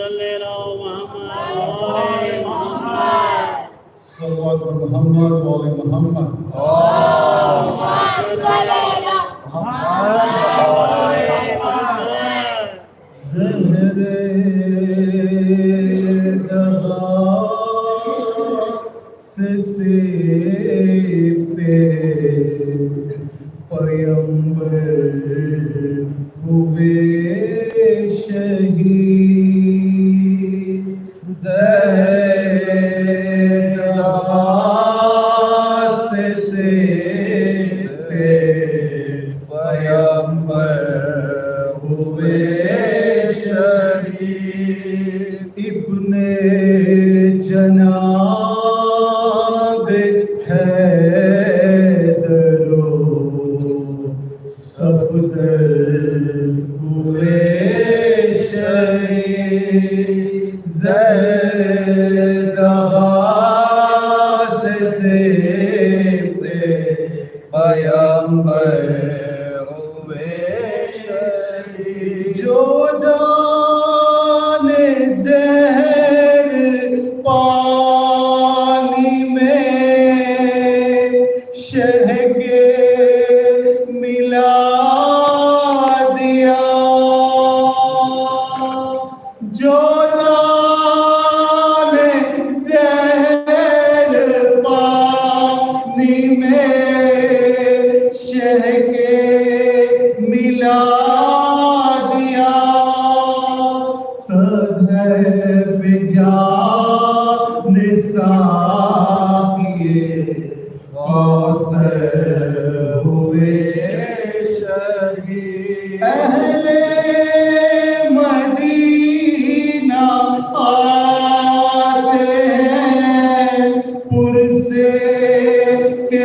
صلی اللہ محمد صلوات محمد وعلى محمد سے سیتے پیمبر ہوئے شہید زہر سے سیتے پیمبر ہوئے شہید ابن جناب حیدر صفدر ہوئے شہید زیدہ سے سیتے پیمبر ہوئے شہید جو دانے زہر پانی میں شہ کے ملا دیا جو دانے زہر پانی میں شہ کے ملا دیا صدف جان ساقیے کوثر ہوئے شہید اہل مدینہ آتے ہیں پرسے کے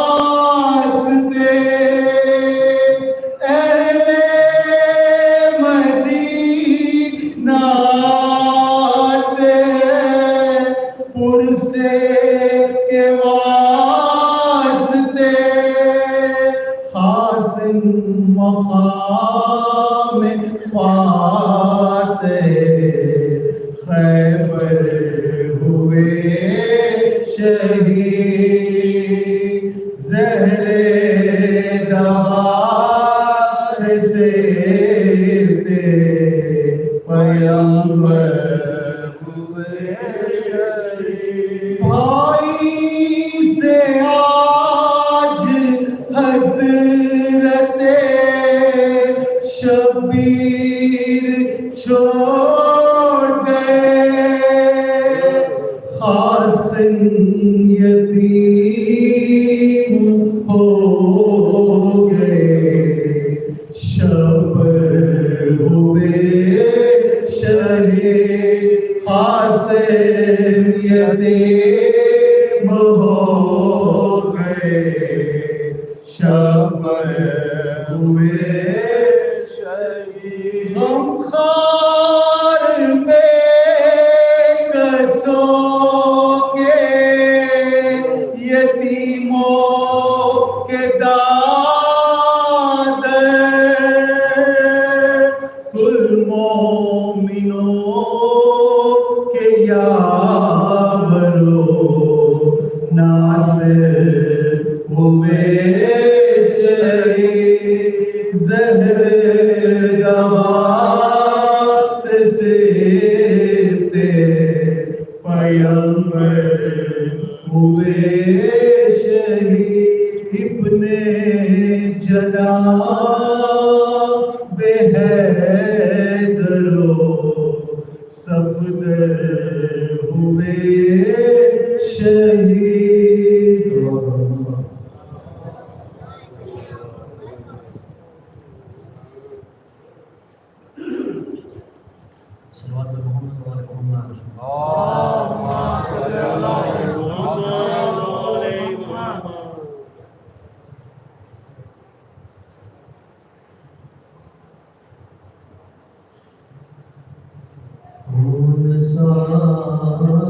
واسطے اہل مدینہ آتے ہیں پرسے کے واسطے خاصن مقام فاتح خیبر ہوئے شہید زہر دہا سے سیتے پیمبر ہوئے شہید بھائی سے آج حضرت شبیر چھوڑ گئے خاصن یتیم ہو گئے شبر ہوئے شہید خاصن یتیم ہو گئے شبر ہوئے شہید غمخوار بے کسوں کے یتیموں کے دادر کل مومنوں کے یاورو ناصر ہوئے شہید زہر سے سیتے پیمبر ہوئے شہید ابن جناب حیدر صفدر ہوئے شہید صلوات محمد وعلى محمد اللهم صل على محمد خون سا